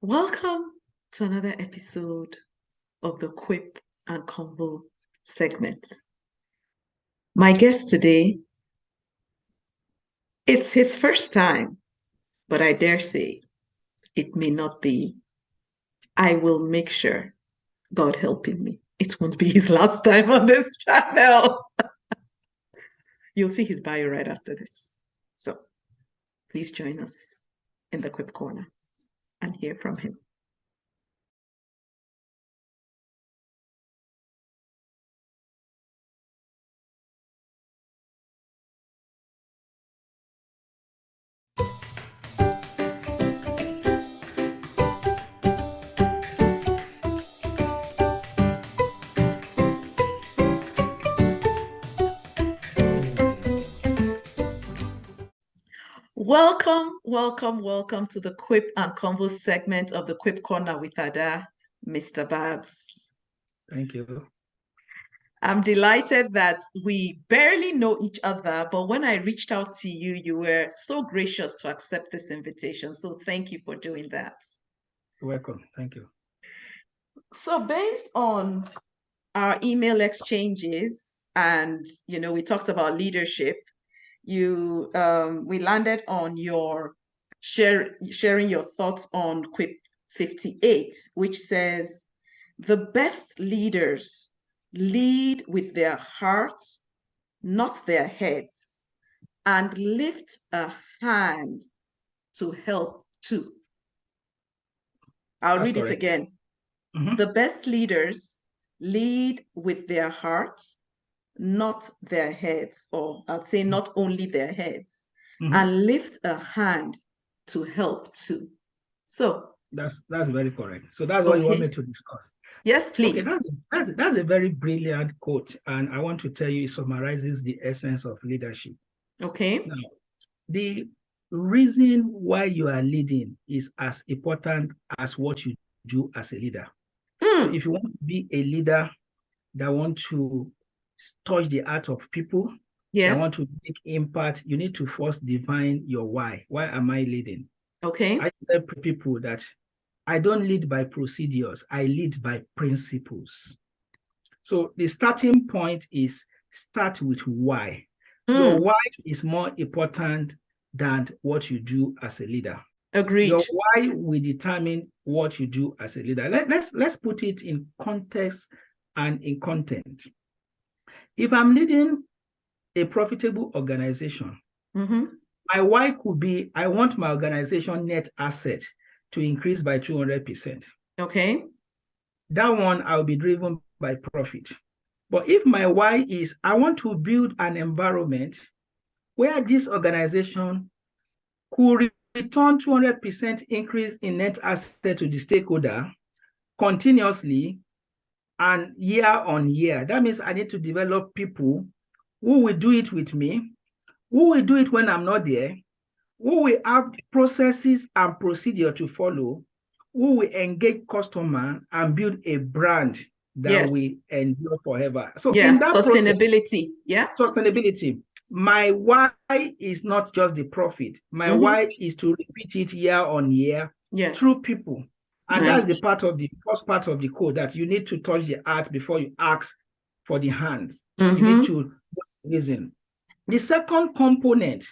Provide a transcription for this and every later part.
Welcome to another episode of the Quip and Convo segment. My guest today, it's his first time, but I dare say it may not be. I will make sure, God helping me, it won't be his last time on this channel. You'll see his bio right after this. So please join us in the Quip Corner and hear from him. Welcome to the Quip and Convo segment of the Quip Corner with Ada, Mr. Babs. Thank you. I'm delighted that we barely know each other, but when I reached out to you, you were so gracious to accept this invitation. So thank you for doing that. You're welcome. Thank you. So based on our email exchanges and, we talked about leadership, we landed on your sharing your thoughts on Quip 58, which says, the best leaders lead with their hearts, not their heads, and lift a hand to help too. I'll read it again. The best leaders lead with their hearts, not their heads, or I'd say not only their heads, and lift a hand to help too. So that's very correct. So that's what you want me to discuss. Yes, please. Okay, that's a very brilliant quote, and I want to tell you it summarizes the essence of leadership. Okay. Now, the reason why you are leading is as important as what you do as a leader. So if you want to be a leader that want to touch the heart of people, that want to make impact, you need to first define your why. Why am I leading? Okay. I tell people that I don't lead by procedures, I lead by principles. So the starting point is start with why. Your why is more important than what you do as a leader. Agreed. Your why will determine what you do as a leader. Let's put it in context and in content. If I'm leading a profitable organization, my why could be, I want my organization net asset to increase by 200%. Okay. That one, I'll be driven by profit. But if my why is, I want to build an environment where this organization could return 200% increase in net asset to the stakeholder continuously and year on year. That means I need to develop people who will do it with me, who will do it when I'm not there, who will have processes and procedure to follow, who will engage customer and build a brand that will endure forever. So in that sustainability. Sustainability. My why is not just the profit. My why is to repeat it year on year through people. And that's the first part of the code, that you need to touch the heart before you ask for the hands. You need to reason. The second component,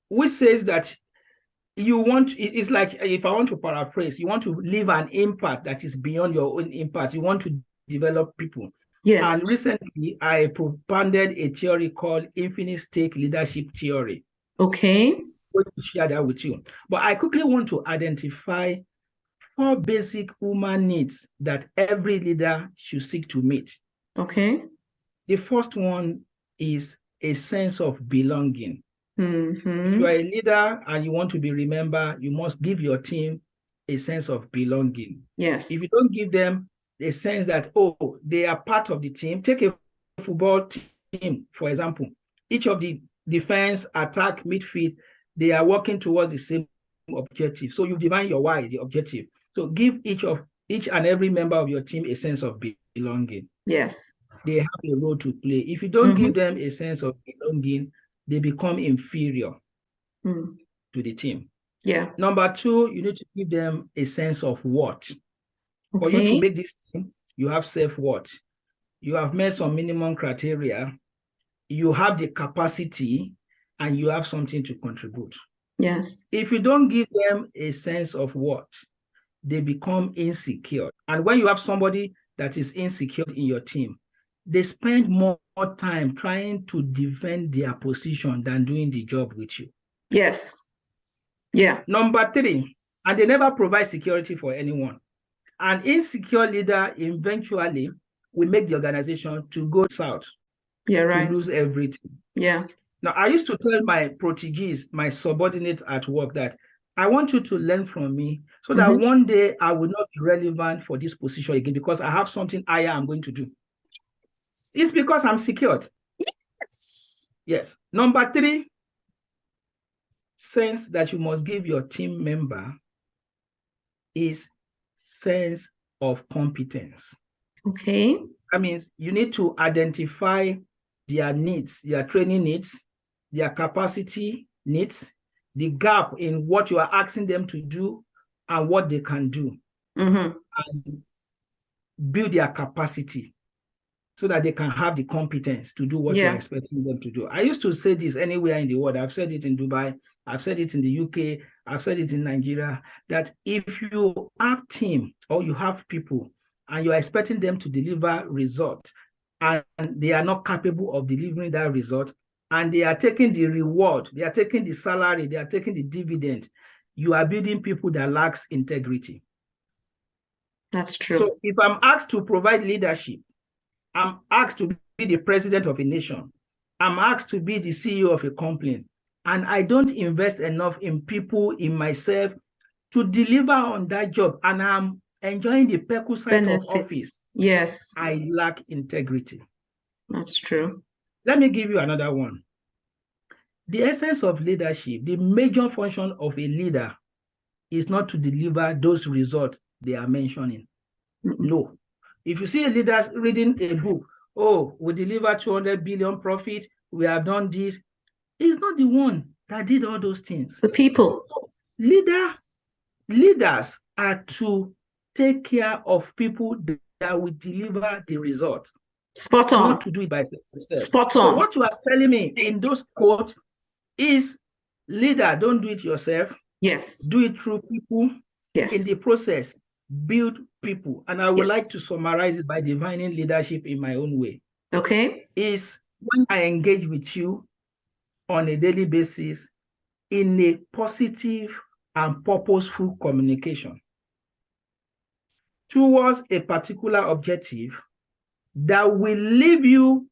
which says that you want, it's like, if I want to paraphrase, you want to leave an impact that is beyond your own impact. You want to develop people. Yes. And recently, I propounded a theory called infinite stake leadership theory. Okay. I'm going to share that with you. But I quickly want to identify 4 basic human needs that every leader should seek to meet. Okay. The first one is a sense of belonging. If you are a leader and you want to be remembered, you must give your team a sense of belonging. Yes. If you don't give them a sense that, oh, they are part of the team, take a football team, for example. Each of the defense, attack, midfield, they are working towards the same objective. So you define your why, the objective. So give each and every member of your team a sense of belonging. Yes. They have a role to play. If you don't give them a sense of belonging, they become inferior to the team. Yeah. Number two, you need to give them a sense of what. For you to Okay. make this team, you have self-worth. You have met some minimum criteria. You have the capacity, and you have something to contribute. Yes. If you don't give them a sense of what, they become insecure. And when you have somebody that is insecure in your team, they spend more time trying to defend their position than doing the job with you. Yes. Yeah. Number three, and they never provide security for anyone. An insecure leader eventually will make the organization to go south, Yeah, to right. lose everything. Yeah. Now, I used to tell my proteges, my subordinates at work, that I want you to learn from me so that one day I will not be relevant for this position again because I have something higher I'm going to do. It's because I'm secured. Yes. Yes. Number three, sense that you must give your team member is sense of competence. Okay. That means you need to identify their needs, their training needs, their capacity needs, the gap in what you are asking them to do and what they can do, and build their capacity so that they can have the competence to do what you're expecting them to do. I used to say this anywhere in the world. I've said it in Dubai. I've said it in the UK. I've said it in Nigeria, that if you have team or you have people and you're expecting them to deliver result and they are not capable of delivering that result and they are taking the reward, they are taking the salary, they are taking the dividend, you are building people that lacks integrity. That's true. So if I'm asked to provide leadership, I'm asked to be the president of a nation, I'm asked to be the CEO of a company, and I don't invest enough in people, in myself, to deliver on that job, and I'm enjoying the perquisite of office, yes, I lack integrity. That's true. Let me give you another one. The essence of leadership, the major function of a leader is not to deliver those results they are mentioning. No. If you see a leader reading a book, oh, we deliver 200 billion profit, we have done this, he's not the one that did all those things. The people. So leaders are to take care of people that will deliver the result. Spot on. Not to do it by themselves. Spot on. So what you are telling me in those quotes is, leader, don't do it yourself. Yes. Do it through people. Yes. In the process, build people. And I would like to summarize it by defining leadership in my own way. Okay. Is when I engage with you on a daily basis in a positive and purposeful communication towards a particular objective that will leave you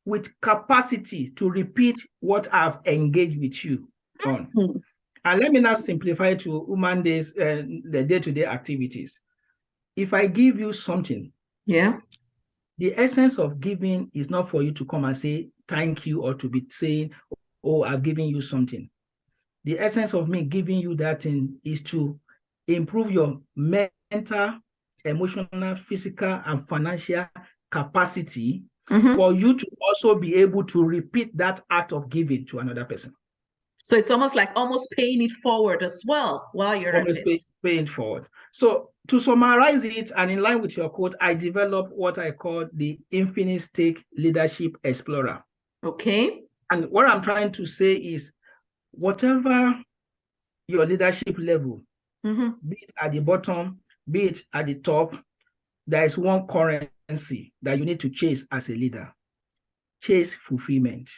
with capacity to repeat what I've engaged with you on. And let me now simplify to human days, the day-to-day activities. If I give you something, the essence of giving is not for you to come and say thank you or to be saying, oh, I've given you something. The essence of me giving you that thing is to improve your mental, emotional, physical, and financial capacity for you to also be able to repeat that act of giving to another person. So it's almost like paying it forward as well while you're at it. Paying forward. So to summarize it, and in line with your quote, I developed what I call the Infinite Stake Leadership Explorer. Okay. And what I'm trying to say is, whatever your leadership level, be it at the bottom, be it at the top, there is one currency that you need to chase as a leader. Chase fulfillment.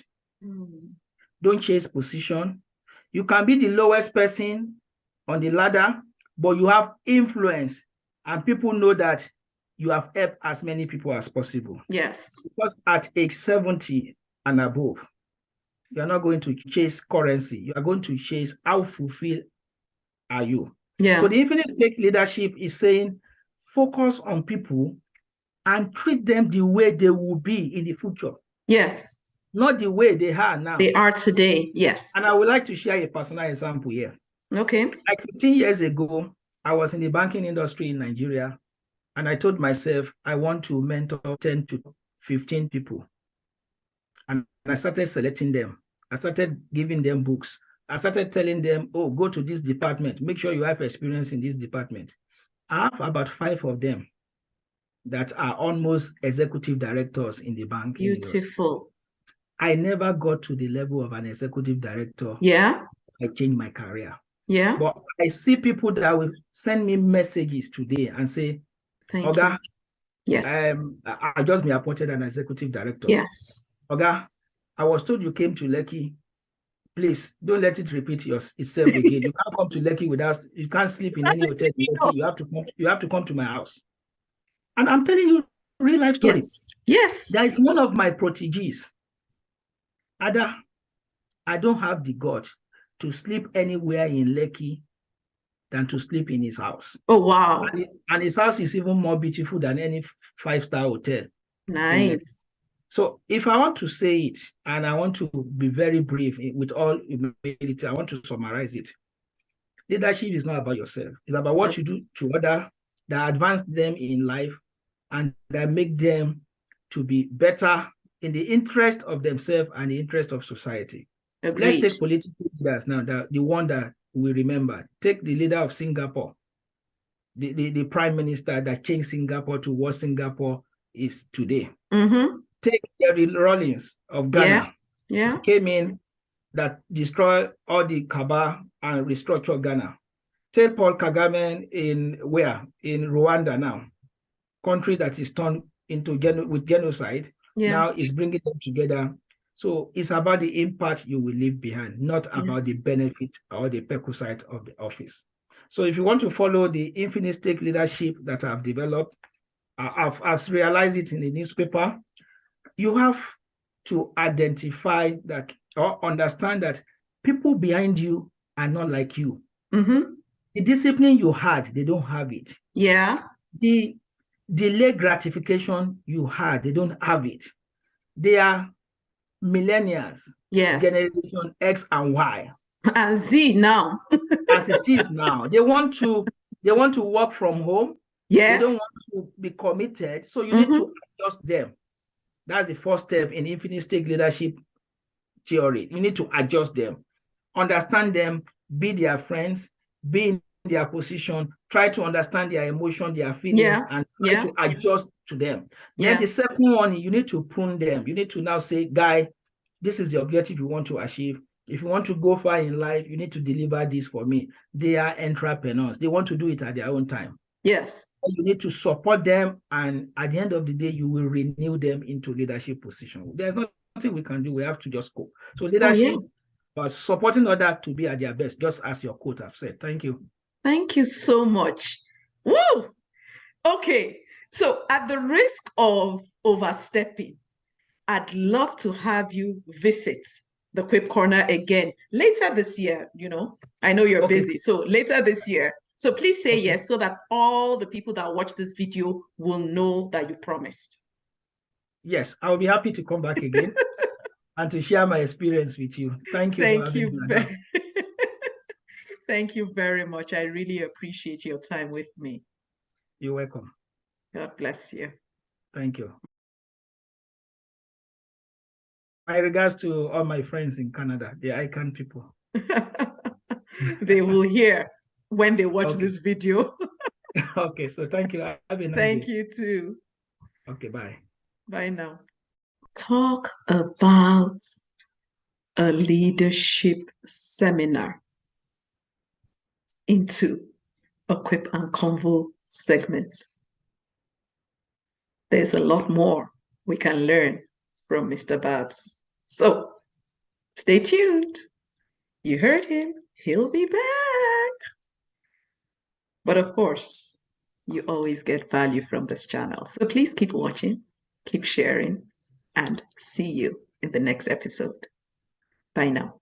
Don't chase position. You can be the lowest person on the ladder, but you have influence and people know that you have helped as many people as possible. Yes. Because at age 70 and above, you are not going to chase currency. You are going to chase how fulfilled are you. Yeah. So the Infinite Stake Leadership is saying, focus on people and treat them the way they will be in the future. Yes. Not the way they are now. They are today, yes. And I would like to share a personal example here. Okay. Like 15 years ago, I was in the banking industry in Nigeria, and I told myself, I want to mentor 10 to 15 people. And I started selecting them. I started giving them books. I started telling them, oh, go to this department. Make sure you have experience in this department. I have about 5 of them that are almost executive directors in the bank in Lagos. Beautiful. I never got to the level of an executive director. Yeah. I changed my career. Yeah. But I see people that will send me messages today and say, Thank Oga, you. Yes. I just been appointed an executive director. Yes. Oga, I was told you came to Lekki. Please don't let it repeat itself again. You can't come to Lekki without, you can't sleep in any hotel in Lekki. You have to come to my house. And I'm telling you real life story. Yes. Yes. There is one of my proteges. Ada, I don't have the guts to sleep anywhere in Lekki than to sleep in his house. Oh, wow. And his house is even more beautiful than any 5-star hotel. Nice. So if I want to say it, and I want to be very brief with all humility, I want to summarize it. Leadership is not about yourself. It's about what you do to others that advance them in life and that make them to be better in the interest of themselves and the interest of society. Agreed. Let's take political leaders now, the one that we remember. Take the leader of Singapore, the prime minister that changed Singapore to what Singapore is today. Mm-hmm. Take Jerry Rawlings of Ghana. Yeah. Came in that destroyed all the Kaaba and restructured Ghana. Take Paul Kagame in where? In Rwanda now. Country that is turned into with genocide. Yeah. Now is bringing them together. So it's about the impact you will leave behind, not about the benefit or the perquisite of the office. So if you want to follow the infinite stake leadership that I've developed, I've realized it in the newspaper. You have to identify that or understand that people behind you are not like you. Mm-hmm. The discipline you had, they don't have it. Yeah. The delayed gratification you had, they don't have it. They are millennials, yes, generation X and Y. And Z now. As it is now. They want to work from home. Yes. They don't want to be committed. So you need to adjust them. That's the first step in infinite stake leadership theory. You need to adjust them, understand them, be their friends, be in their position, try to understand their emotion, their feelings, and try to adjust to them. Then the second one, you need to prune them. You need to now say, guy, this is the objective you want to achieve. If you want to go far in life, you need to deliver this for me. They are entrepreneurs. They want to do it at their own time. Yes. You need to support them, and at the end of the day, you will renew them into leadership position. There's nothing we can do. We have to just go. So leadership, but supporting others to be at their best, just as your quote have said. Thank you. Thank you so much. Woo! Okay. So at the risk of overstepping, I'd love to have you visit the Quip Corner again later this year. You know, I know you're busy. So later this year. So please say yes so that all the people that watch this video will know that you promised. Yes, I'll be happy to come back again and to share my experience with you. Thank you for having me. Thank you very much. I really appreciate your time with me. You're welcome. God bless you. Thank you. My regards to all my friends in Canada, the ICANN people. They will hear when they watch this video. Okay, so thank you. Have a nice day. Thank you too. Okay, bye. Bye now. Talk about a leadership seminar into a Quip and Convo segment. There's a lot more we can learn from Mr. Babs. So stay tuned. You heard him. He'll be back. But of course, you always get value from this channel. So please keep watching, keep sharing, and see you in the next episode. Bye now.